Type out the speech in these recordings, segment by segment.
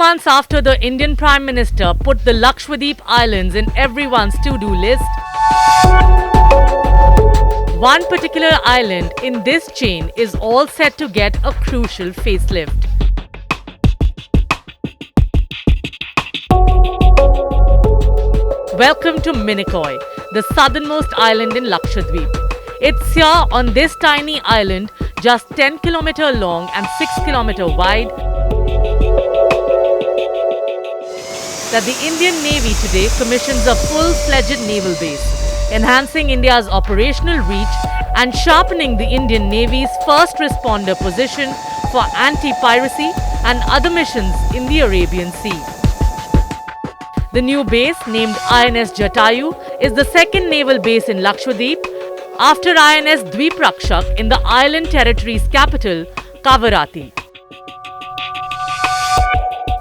months after the Indian Prime Minister put the Lakshadweep Islands in everyone's to-do list, one particular island in this chain is all set to get a crucial facelift. Welcome to Minicoy, the southernmost island in Lakshadweep. It's here on this tiny island, just 10 km long and 6 km wide, that the Indian Navy today commissions a full-fledged naval base, enhancing India's operational reach and sharpening the Indian Navy's first responder position for anti-piracy and other missions in the Arabian Sea. The new base, named INS Jatayu, is the second naval base in Lakshadweep after INS Dweeprakshak in the island territory's capital, Kavarati.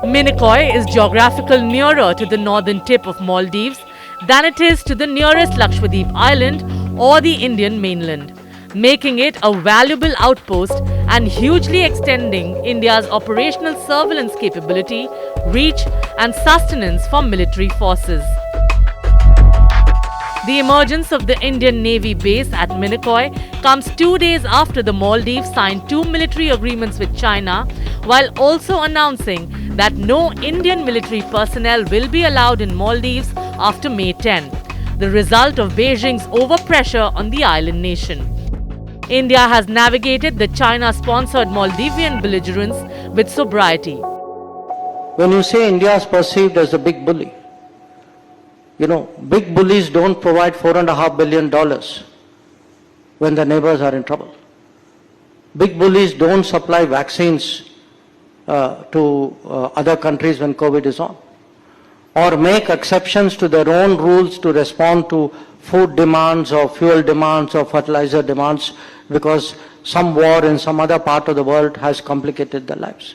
Minicoy is geographically nearer to the northern tip of Maldives than it is to the nearest Lakshadweep island or the Indian mainland, making it a valuable outpost and hugely extending India's operational surveillance capability, reach and sustenance for military forces. The emergence of the Indian Navy base at Minicoy comes 2 days after the Maldives signed 2 military agreements with China, while also announcing that no Indian military personnel will be allowed in Maldives after May 10, the result of Beijing's overpressure on the island nation. India has navigated the China-sponsored Maldivian belligerence with sobriety. When you say India is perceived as a big bully, big bullies don't provide $4.5 billion when the neighbors are in trouble. Big bullies don't supply vaccines to other countries when COVID is on, or make exceptions to their own rules to respond to food demands or fuel demands or fertilizer demands because some war in some other part of the world has complicated their lives.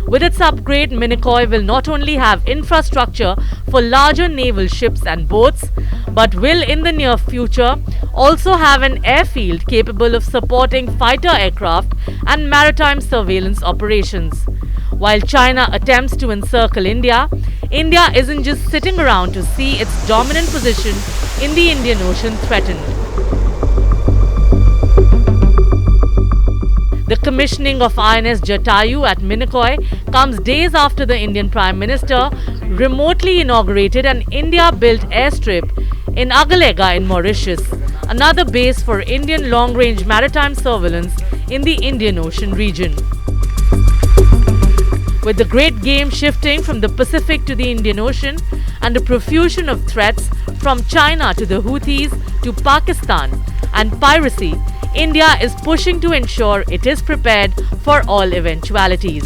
With its upgrade, Minicoy will not only have infrastructure for larger naval ships and boats, but will in the near future also have an airfield capable of supporting fighter aircraft and maritime surveillance operations. While China attempts to encircle India, India isn't just sitting around to see its dominant position in the Indian Ocean threatened. The commissioning of INS Jatayu at Minicoy comes days after the Indian Prime Minister remotely inaugurated an India-built airstrip in Agalega in Mauritius, another base for Indian long-range maritime surveillance in the Indian Ocean region. With the great game shifting from the Pacific to the Indian Ocean and a profusion of threats from China to the Houthis to Pakistan and piracy, India is pushing to ensure it is prepared for all eventualities.